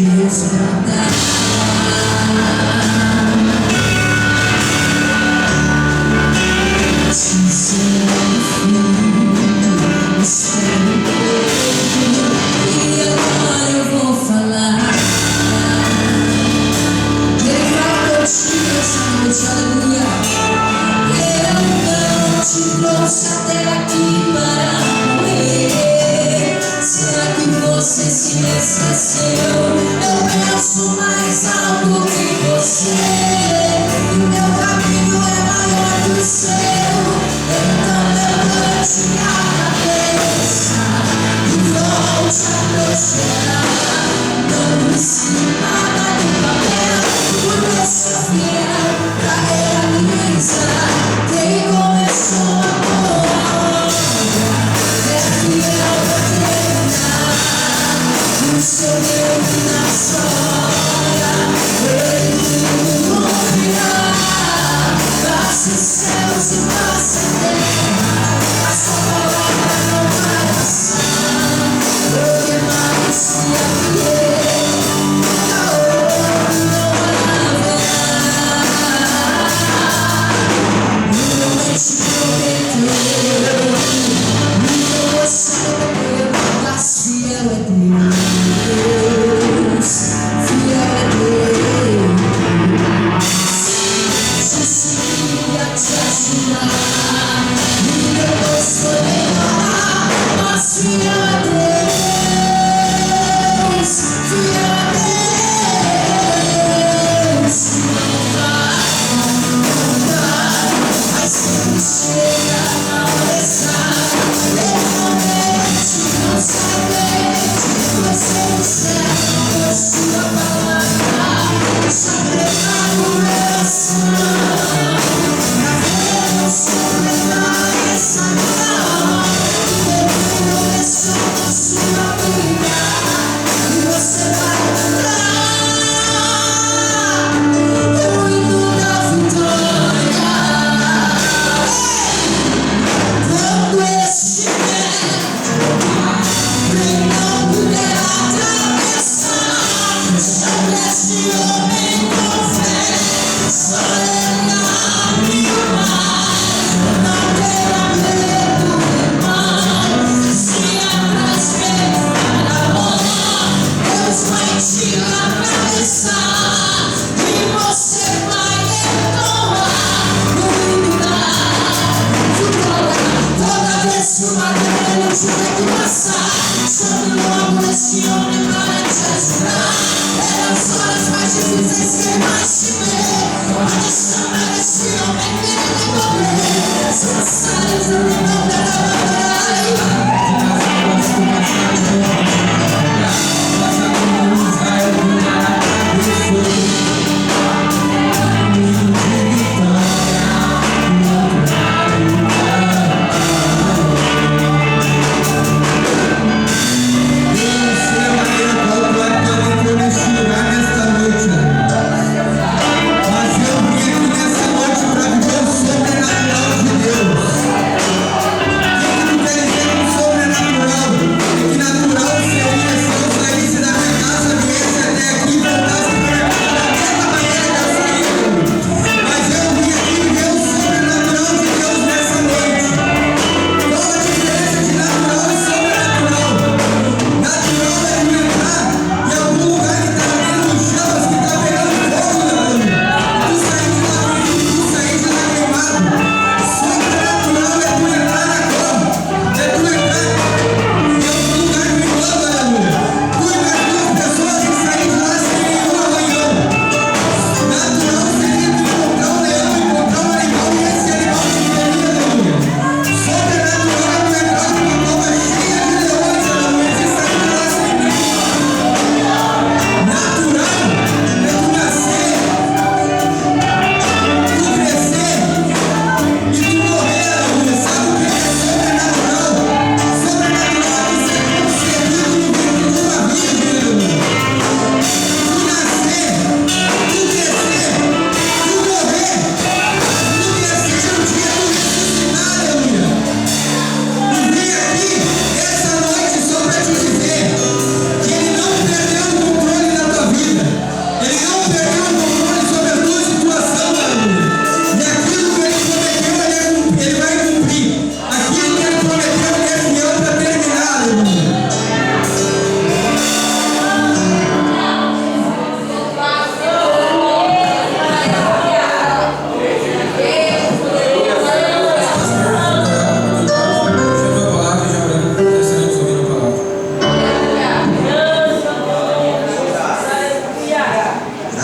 resgatar. Sincero fim, espero pouco, e agora eu vou falar. Declaro contigo essa noite, aleluia. Eu não te trouxe até aqui para morrer. Será que você se esqueceu? Eu peço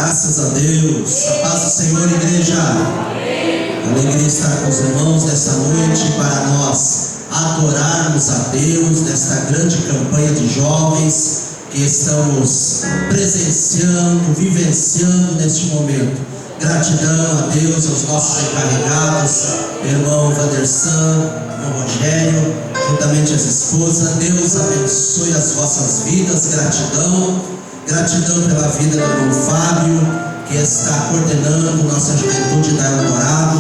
Graças a Deus. A paz do Senhor, igreja. Alegria estar com os irmãos nessa noite para nós adorarmos a Deus nesta grande campanha de jovens que estamos presenciando, vivenciando neste momento. Gratidão a Deus, aos nossos encarregados, irmão Vandersan, irmão Rogério, juntamente as esposas. Deus abençoe as vossas vidas. Gratidão pela vida do irmão Fábio, que está coordenando nossa juventude da Eldorado.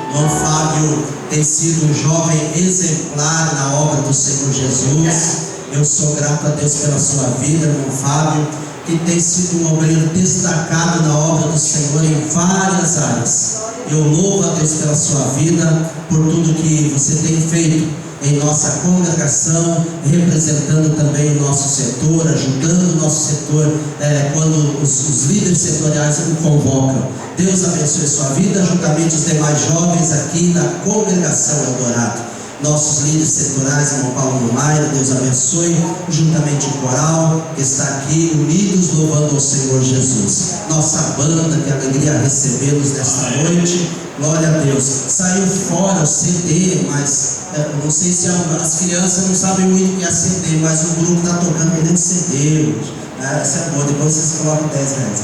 Irmão Fábio tem sido um jovem exemplar na obra do Senhor Jesus. Eu sou grato a Deus pela sua vida, irmão Fábio, que tem sido um obreiro destacado na obra do Senhor em várias áreas. Eu louvo a Deus pela sua vida, por tudo que você tem feito em nossa congregação, representando também o nosso setor, ajudando o nosso setor quando os líderes setoriais o convocam. Deus abençoe sua vida, juntamente os demais jovens aqui na congregação Eldorado. Nossos líderes setoriais, irmão Paulo Numaira, Deus abençoe, juntamente o coral que está aqui, unidos louvando ao Senhor Jesus. Nossa banda, que alegria recebê-los nesta noite. Glória a Deus. Saiu fora o CD, mas não sei se as crianças não sabem muito o que é CD, mas o grupo está tocando dentro de CD. Isso é bom, depois vocês colocam 10 reais.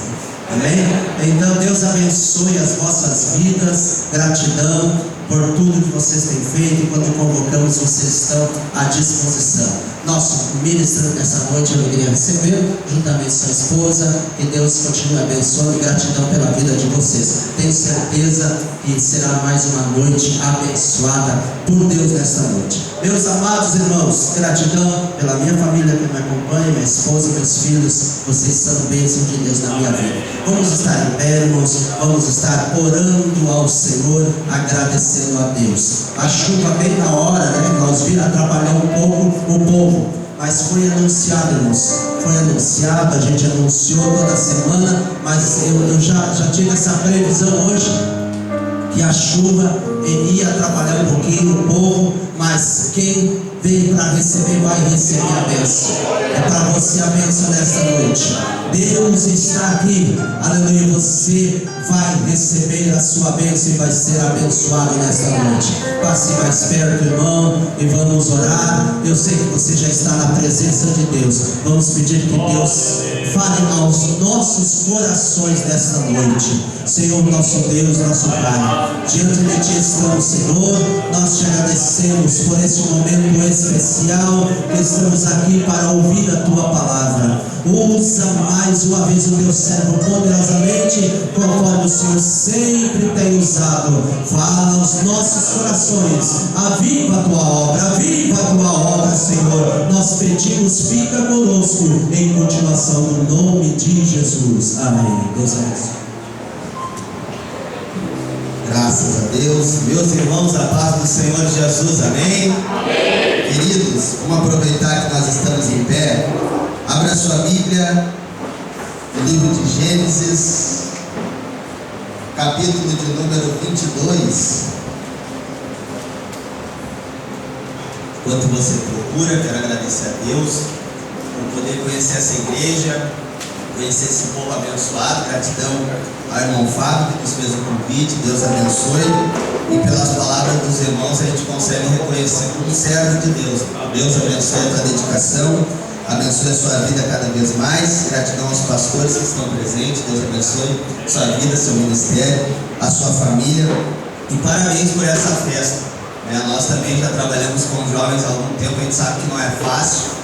Amém? Então Deus abençoe as vossas vidas. Gratidão por tudo que vocês têm feito, e quando convocamos, vocês estão à disposição. Nosso ministro nessa noite, alegria recebê-lo, juntamente sua esposa. Que Deus continue abençoando, e gratidão pela vida de vocês. Tenho certeza que será mais uma noite abençoada por Deus nesta noite. Meus amados irmãos, gratidão pela minha família que me acompanha, minha esposa, meus filhos. Vocês são bênçãos de Deus na minha vida. Vamos estar em pé, irmãos, vamos estar orando ao Senhor, agradecendo a Deus. A chuva veio na hora, nós vimos atrapalhar um pouco o povo, mas foi anunciado, irmãos. Foi anunciado, a gente anunciou toda semana, mas eu já tive essa previsão hoje, que a chuva ia atrapalhar um pouquinho o povo, mas quem veio para receber vai receber a bênção. É para você a bênção nesta noite. Deus está aqui, aleluia. Você vai receber a sua bênção e vai ser abençoado nesta noite. Passe mais perto, irmão, e vamos orar. Eu sei que você já está na presença de Deus. Vamos pedir que Deus fale aos nossos corações nesta noite. Senhor, nosso Deus, nosso Pai, diante de Ti estamos, Senhor. Nós te agradecemos por esse momento especial que estamos aqui para ouvir a Tua palavra. Usa mais uma vez o Teu servo poderosamente, conforme o Senhor sempre tem usado. Fala aos nossos corações. Aviva a Tua obra, Senhor. Nós pedimos, fica conosco em continuação no nome de Jesus. Amém. Deus abençoe. Graças a Deus. Meus irmãos, a paz do Senhor Jesus. Amém? Amém. Queridos, vamos aproveitar que nós estamos em pé. Abra sua Bíblia no livro de Gênesis, capítulo de número 22. Enquanto você procura, quero agradecer a Deus por poder conhecer essa igreja, conhecer esse povo abençoado. Gratidão ao irmão Fábio que nos fez o convite. Deus abençoe. E pelas palavras dos irmãos a gente consegue reconhecer como servo de Deus. Deus abençoe a tua dedicação, abençoe a sua vida cada vez mais. Gratidão aos pastores que estão presentes. Deus abençoe sua vida, seu ministério, a sua família. E parabéns por essa festa. Nós também já trabalhamos com jovens há algum tempo. A gente sabe que não é fácil,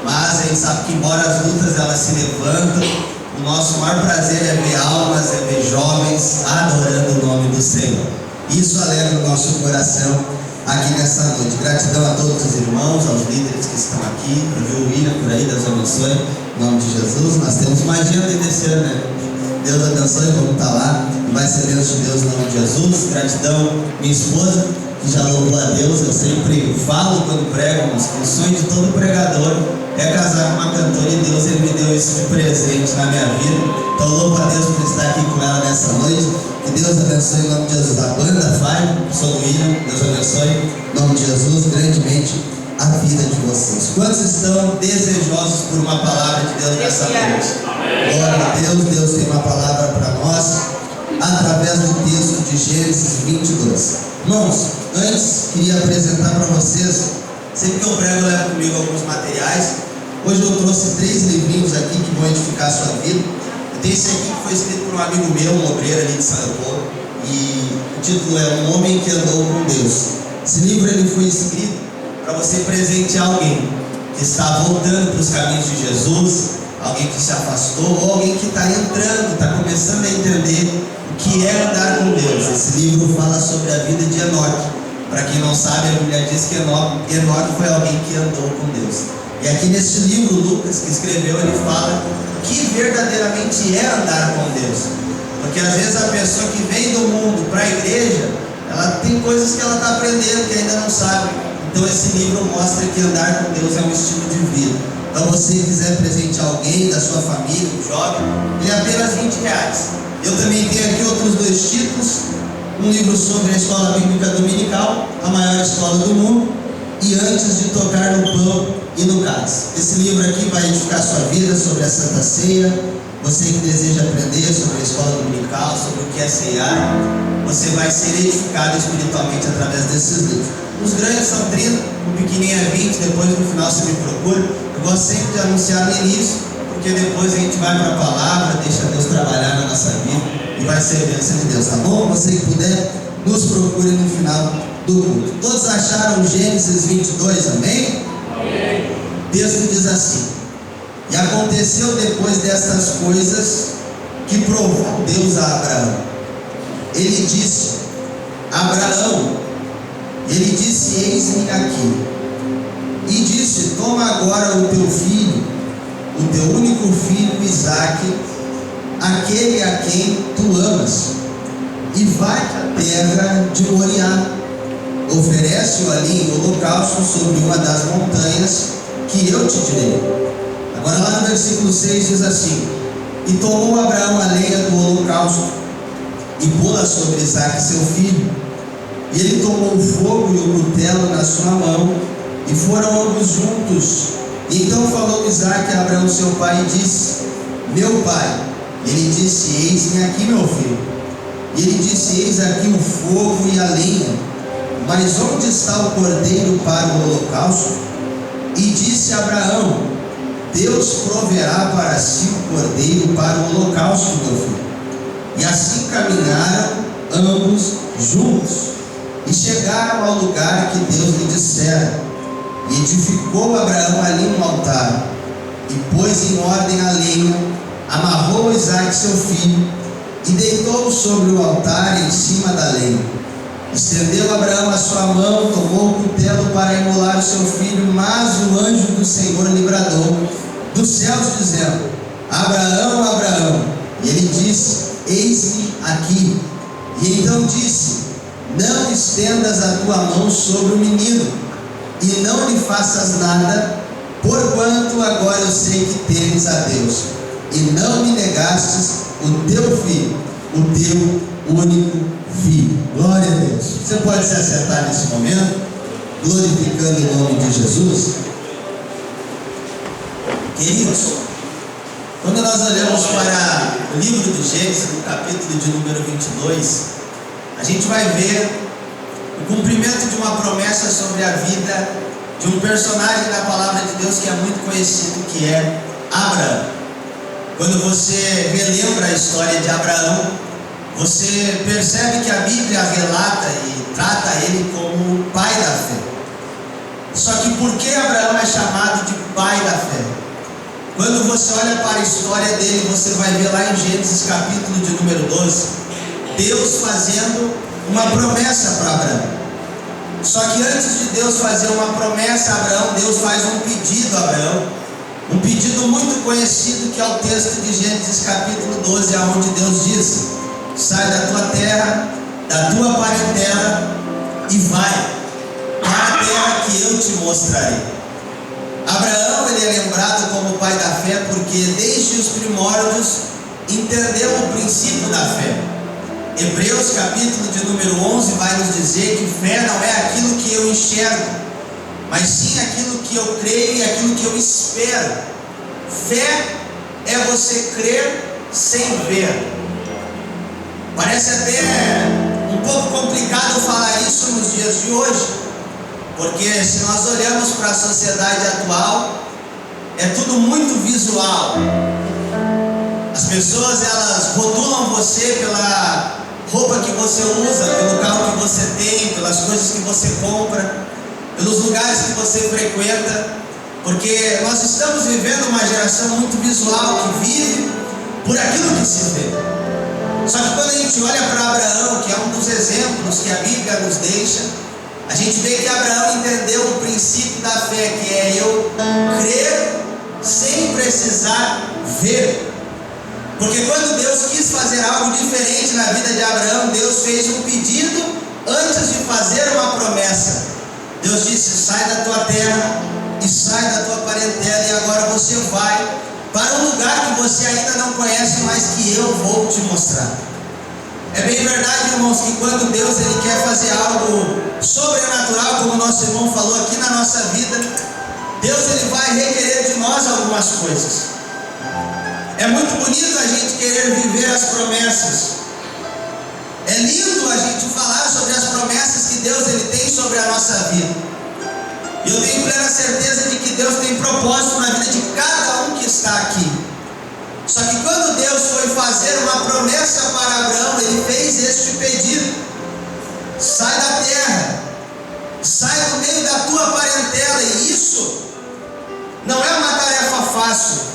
mas a gente sabe que embora as lutas elas se levantam, o nosso maior prazer é ver almas, é ver jovens adorando o nome do Senhor. Isso alegra o nosso coração aqui nessa noite. Gratidão a todos os irmãos, aos líderes que estão aqui. Eu vi o William por aí, Deus abençoe, em nome de Jesus. Nós temos mais gente desse ano, né? Deus abençoe, vamos estar lá. Vai ser bênção de Deus em nome de Jesus. Gratidão, minha esposa, que já louvou a Deus. Eu sempre falo quando prego, mas o sonho de todo pregador é casar com uma cantora, e Deus ele me deu isso de presente na minha vida. Então louvo a Deus por estar aqui com ela nessa noite. Que Deus abençoe em nome de Jesus. A banda Five, sou do William, Deus abençoe em nome de Jesus grandemente a vida de vocês. Quantos estão desejosos por uma palavra de Deus nessa noite? Glória a Deus. Deus tem uma palavra para Irmãos, antes queria apresentar para vocês, sempre que eu prego eu levo comigo alguns materiais. Hoje eu trouxe 3 livrinhos aqui que vão edificar a sua vida. Eu tenho esse aqui que foi escrito por um amigo meu, um obreiro ali de São Paulo, e o título é Um Homem que Andou com Deus. Esse livro ele foi escrito para você presentear alguém que está voltando para os caminhos de Jesus, alguém que se afastou, ou alguém que está entrando, está começando a entender o que é andar com Deus. Esse livro fala sobre a vida de Enoque. Para quem não sabe, a Bíblia diz que Enoque foi alguém que andou com Deus. E aqui neste livro, Lucas, que escreveu, ele fala o que verdadeiramente é andar com Deus. Porque às vezes a pessoa que vem do mundo para a igreja, ela tem coisas que ela está aprendendo que ainda não sabe. Então esse livro mostra que andar com Deus é um estilo de vida. Então você quiser presentear alguém da sua família, um jovem, ele é apenas R$20. Eu também tenho aqui outros 2 títulos, um livro sobre a escola bíblica dominical, a maior escola do mundo, e Antes de Tocar no Pão e no Cálice. Esse livro aqui vai edificar a sua vida sobre a Santa Ceia. Você que deseja aprender sobre a escola dominical, sobre o que é ceiar, você vai ser edificado espiritualmente através desses livros. Os grandes são 30, o pequenininho é 20, depois no final você me procura. Eu gosto sempre de anunciar no início, porque depois a gente vai para a palavra, deixa Deus trabalhar na nossa vida e vai ser a bênção de Deus, tá bom? Você que puder, nos procure no final do culto. Todos acharam Gênesis 22, amém? Amém. O texto diz assim: E aconteceu depois destas coisas que provou Deus a Abraão. Ele disse: Abraão, ele disse: Eis-me aqui. E disse: Toma agora o teu filho, o teu único filho Isaque, aquele a quem tu amas, e vai-te à terra de Moriá. Oferece-o ali em holocausto sobre uma das montanhas que eu te direi. Agora lá no versículo 6 diz assim: E tomou Abraão a lenha do holocausto e pô-la sobre Isaque seu filho. E ele tomou o fogo e o cutelo na sua mão, e foram ambos juntos. E então falou Isaque a Abraão seu pai e disse: Meu pai. Ele disse: Eis-me aqui, meu filho. E ele disse: Eis aqui o fogo e a lenha, mas onde está o cordeiro para o holocausto? E disse Abraão: Deus proverá para si o cordeiro para o holocausto, meu filho. E assim caminharam ambos juntos, e chegaram ao lugar que Deus lhe dissera. E edificou Abraão ali um altar, e pôs em ordem a lenha, amarrou Isaque seu filho, e deitou-o sobre o altar em cima da lenha. Estendeu Abraão a sua mão, tomou o cutelo para imolar o seu filho, mas o anjo do Senhor lhe bradou dos céus, dizendo: Abraão, Abraão. E ele disse: Eis-me aqui. E então disse: Não estendas a tua mão sobre o menino, e não lhe faças nada, porquanto agora eu sei que temes a Deus, e não me negastes o teu filho, o teu único filho. Glória a Deus. Você pode se acertar nesse momento, glorificando o nome de Jesus. Queridos, quando nós olhamos para o livro do Gênesis, no capítulo de número 22, a gente vai ver o cumprimento de uma promessa sobre a vida de um personagem da palavra de Deus que é muito conhecido, que é Abraão. Quando você relembra a história de Abraão, você percebe que a Bíblia relata e trata ele como o pai da fé. Só que por que Abraão é chamado de pai da fé? Quando você olha para a história dele, você vai ver lá em Gênesis capítulo de número 12, Deus fazendo uma promessa para Abraão. Só que antes de Deus fazer uma promessa a Abraão, Deus faz um pedido a Abraão, um pedido muito conhecido, que é o texto de Gênesis capítulo 12, onde Deus diz: Sai da tua terra, da tua parentela, e vai para a terra que eu te mostrarei. Abraão, ele é lembrado como pai da fé porque desde os primórdios entendeu o princípio da fé. Hebreus capítulo de número 11 vai nos dizer que fé não é aquilo que eu enxergo, mas sim aquilo que eu creio e aquilo que eu espero. Fé é você crer sem ver. Parece até um pouco complicado falar isso nos dias de hoje, porque se nós olhamos para a sociedade atual, é tudo muito visual. As pessoas, elas rotulam você pela roupa que você usa, pelo carro que você tem, pelas coisas que você compra, pelos lugares que você frequenta, porque nós estamos vivendo uma geração muito visual, que vive por aquilo que se vê. Só que quando a gente olha para Abraão, que é um dos exemplos que a Bíblia nos deixa, a gente vê que Abraão entendeu o princípio da fé, que é eu crer sem precisar ver. Porque quando Deus quis fazer algo diferente na vida de Abraão, Deus fez um pedido antes de fazer uma promessa. Deus disse: sai da tua terra e sai da tua parentela, e agora você vai para um lugar que você ainda não conhece, mas que eu vou te mostrar. É bem verdade, irmãos, que quando Deus ele quer fazer algo sobrenatural, como o nosso irmão falou aqui na nossa vida, Deus ele vai requerer de nós algumas coisas. É muito bonito a gente querer viver as promessas. É lindo a gente falar sobre as promessas que Deus ele tem sobre a nossa vida. E eu tenho plena certeza de que Deus tem propósito na vida de cada um que está aqui. Só que quando Deus foi fazer uma promessa para Abraão, ele fez este pedido: sai da terra, sai do meio da tua parentela. E isso não é uma tarefa fácil.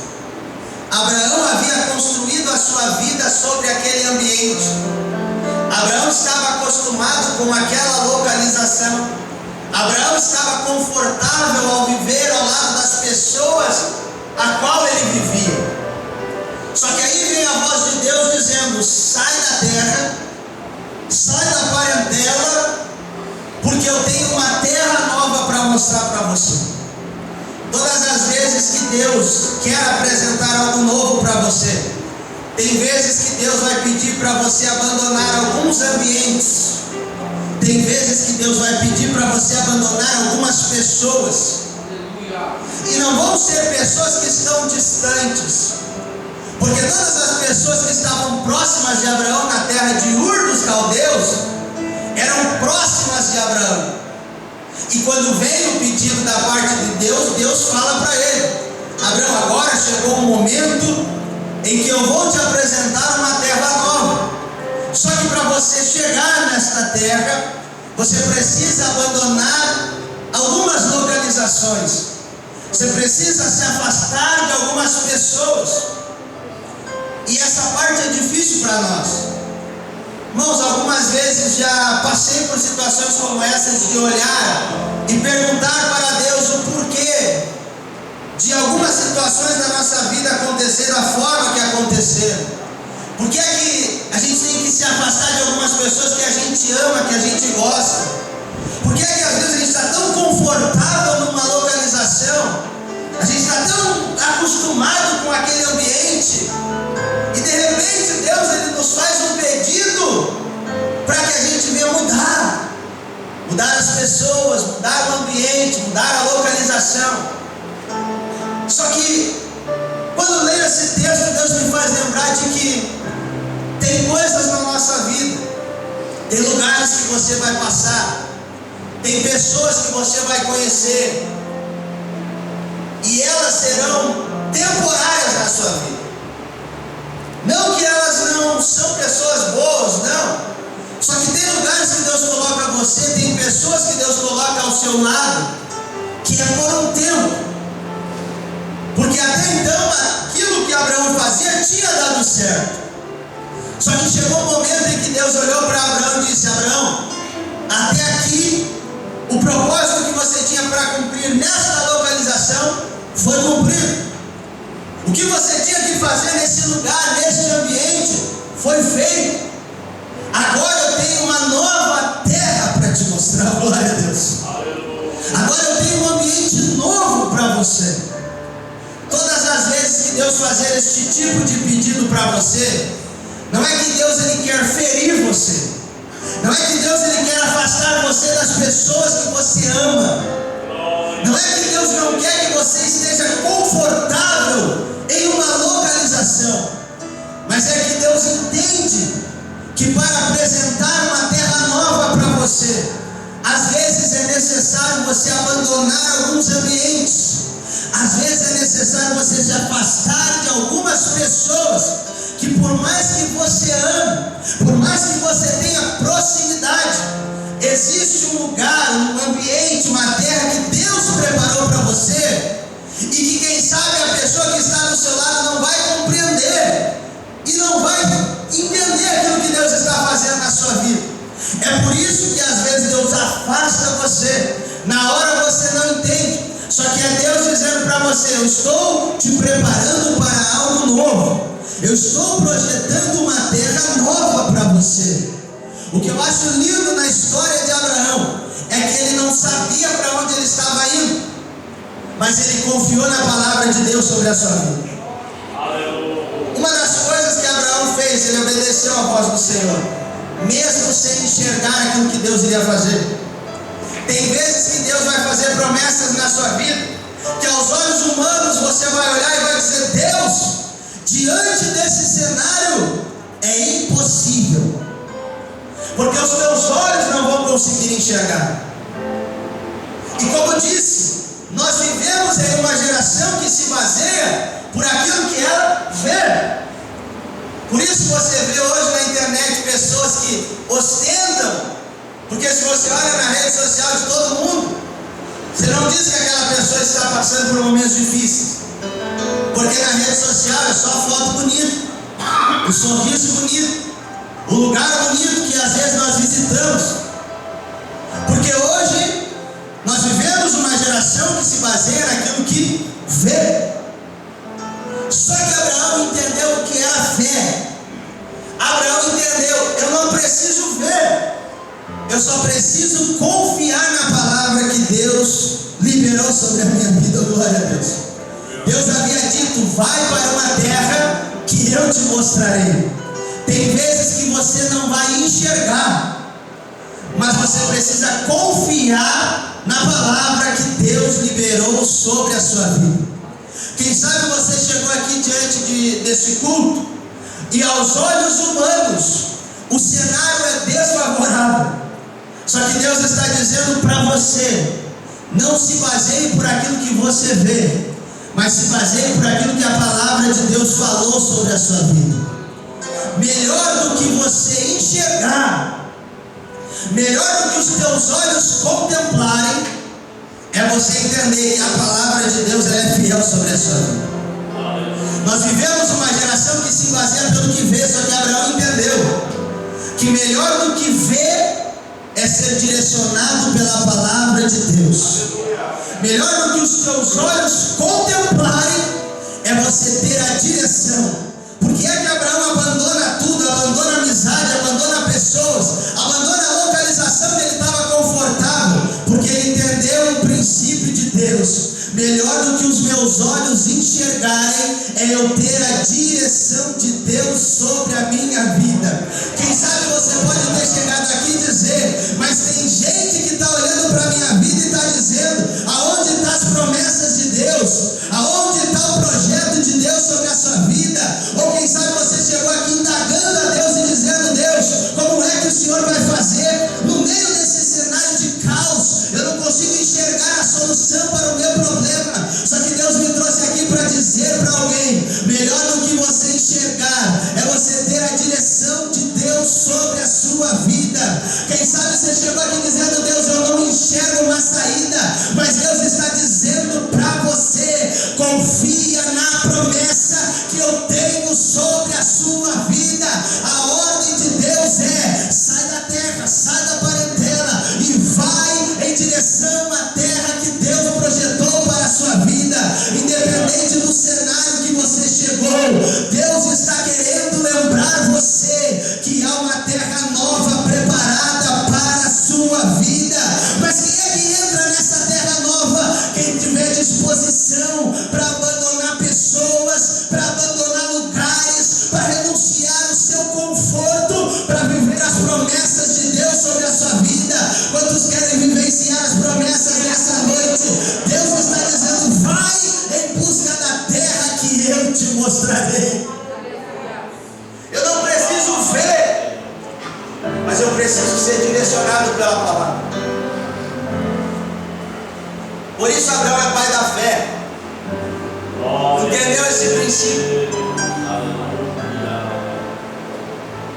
Abraão havia construído a sua vida sobre aquele ambiente. Abraão estava acostumado com aquela localização. Abraão estava confortável ao viver ao lado das pessoas a qual ele vivia. Só que aí vem a voz de Deus dizendo: sai da terra, sai da parentela, porque eu tenho uma terra nova para mostrar para você. Todas as vezes que Deus quer apresentar algo novo para você, tem vezes que Deus vai pedir para você abandonar alguns ambientes. Tem vezes que Deus vai pedir para você abandonar algumas pessoas. E não vão ser pessoas que estão distantes, porque todas as pessoas que estavam próximas de Abraão na terra de Ur dos Caldeus eram próximas de Abraão. E quando vem o pedido da parte de Deus, Deus fala para ele: Abraão, agora chegou o momento em que eu vou te apresentar uma terra nova. Só que para você chegar nesta terra, você precisa abandonar algumas localizações. Você precisa se afastar de algumas pessoas. E essa parte é difícil para nós. Irmãos, algumas vezes já passei por situações como essas, de olhar e perguntar para Deus o porquê de algumas situações da nossa vida acontecer da forma que aconteceram. Por que é que a gente tem que se afastar de algumas pessoas que a gente ama, que a gente gosta? Por que é que às vezes a gente está tão confortável numa localização, a gente está tão acostumado com aquele ambiente, e de repente Deus ele nos faz um pedido para que a gente venha mudar as pessoas, mudar o ambiente, mudar a localização. Só que quando eu leio esse texto, Deus me faz lembrar de que tem coisas na nossa vida, tem lugares que você vai passar, tem pessoas que você vai conhecer, e elas serão temporárias na sua vida. Não que elas não são pessoas boas, não. Só que tem lugares que Deus coloca você, tem pessoas que Deus coloca ao seu lado, que é por um tempo. Porque até então, aquilo que Abraão fazia tinha dado certo. Só que chegou um momento em que Deus olhou para Abraão e disse: Abraão, até aqui, o propósito que você tinha para cumprir nesta localização foi cumprido. O que você tinha que fazer nesse lugar, neste ambiente, foi feito. Agora eu tenho uma nova terra para te mostrar, glória a Deus. Agora eu tenho um ambiente novo para você. Todas as vezes que Deus fazer este tipo de pedido para você, não é que Deus ele quer ferir você, não é que Deus ele quer afastar você das pessoas que você ama, não é que Deus não quer que você esteja confortável em uma localização, mas é que Deus entende que para apresentar uma terra nova para você, às vezes é necessário você abandonar alguns ambientes, às vezes é necessário você se afastar de algumas pessoas que, por mais que você ame, por mais que você tenha proximidade, existe um lugar, um ambiente, uma terra que Deus preparou para você, e que quem sabe a pessoa que está do seu lado não vai compreender e não vai entender aquilo que Deus está fazendo na sua vida. É por isso que às vezes Deus afasta você, na hora você não entende, só que é Deus dizendo para você: eu estou te preparando para algo novo, eu estou projetando uma terra nova para você. O que eu acho lindo na história de Abraão é que ele não sabia para onde ele estava indo, mas ele confiou na palavra de Deus sobre a sua vida. Uma das coisas que Abraão fez, ele obedeceu à voz do Senhor, mesmo sem enxergar aquilo que Deus iria fazer. Tem vezes que Deus vai fazer promessas na sua vida, que aos olhos humanos você vai olhar e vai dizer: Deus, diante desse cenário é impossível, porque os teus olhos não vão conseguir enxergar. E como disse, nós vivemos em uma geração que se baseia por aquilo que ela vê. Por isso você vê hoje na internet pessoas que ostentam, porque se você olha na rede social de todo mundo, você não diz que aquela pessoa está passando por momentos difíceis, porque na rede social é só foto bonita, o sorriso bonito, o lugar bonito que às vezes nós visitamos. Porque hoje nós vivemos uma geração que se baseia naquilo que vê. Só que Abraão entendeu o que era fé. Abraão entendeu: eu não preciso ver, eu só preciso confiar na palavra que Deus liberou sobre a minha vida. Glória a Deus. Deus havia dito: vai para uma terra que eu te mostrarei. Tem vezes que você não vai enxergar, mas você precisa confiar na palavra que Deus liberou sobre a sua vida. Quem sabe você chegou aqui diante desse culto e aos olhos humanos o cenário é desfavorável. Só que Deus está dizendo para você: não se baseie por aquilo que você vê, mas se baseie por aquilo que a palavra de Deus falou sobre a sua vida. Melhor do que você enxergar, melhor do que os teus olhos contemplarem, é você entender que a palavra de Deus é fiel sobre a sua vida. Nós vivemos uma geração que se baseia pelo que vê, só que Abraão entendeu que melhor do que ver é ser direcionado pela palavra de Deus. Melhor do que os teus olhos contemplarem é você ter a direção. Por que é que Abraão abandona tudo, abandona a amizade, abandona pessoas, abandona a localização que ele estava confortável? Porque ele entendeu um princípio de Deus: melhor do que os meus olhos enxergarem é eu ter a direção de Deus sobre a minha vida. Quem sabe você pode ter chegado aqui e dizer: mas tem gente que está olhando para a minha vida e está dizendo: aonde estão as promessas de Deus? Aonde está o projeto de Deus sobre a sua vida? Ou quem sabe você chegou aqui indagando a Deus e dizendo: Deus, como é que o Senhor vai fazer no meio desse cenário de caos? Eu não consigo enxergar a solução para o meu problema. Só que Deus me trouxe aqui para dizer para alguém: melhor do que você enxergar é você ter a direção de Deus sobre a sua vida. Quem sabe você chegou aqui dizendo: Deus, eu não enxergo uma saída, mas Deus está dizendo para você: confia na promessa que eu tenho sobre a sua vida. A ordem de Deus é: sai da terra, sai da parentela e vai em direção à terra que Deus projetou para a sua vida. Independente do cenário que você chegou, Deus está querendo lembrar você que há uma terra nova preparada para a sua vida. direcionado pela palavra. Por isso Abraão é pai da fé. Entendeu esse princípio?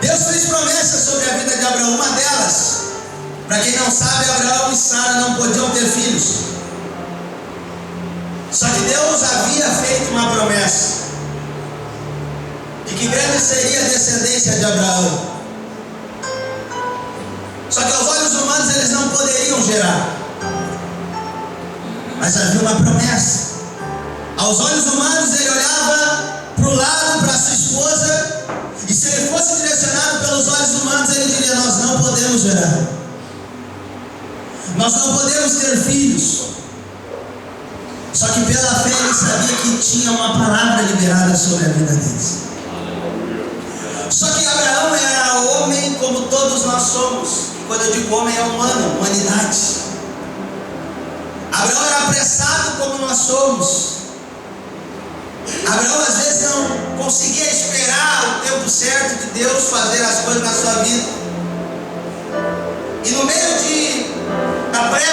Deus fez promessas sobre a vida de Abraão. Uma delas, para quem não sabe, Abraão e Sara não podiam ter filhos. Só que Deus havia feito uma promessa de que grande seria a descendência de Abraão. Só que aos olhos humanos eles não poderiam gerar, mas havia uma promessa. Aos olhos humanos ele olhava para o lado, para sua esposa, e se ele fosse direcionado pelos olhos humanos, ele diria: nós não podemos gerar, nós não podemos ter filhos. Só que pela fé ele sabia que tinha uma palavra liberada sobre a vida deles. Só que Abraão era homem como todos nós somos. E quando eu digo homem, é humano, humanidade. Abraão era apressado como nós somos. Abraão às vezes não conseguia esperar o tempo certo de Deus fazer as coisas na sua vida. E no meio da pressa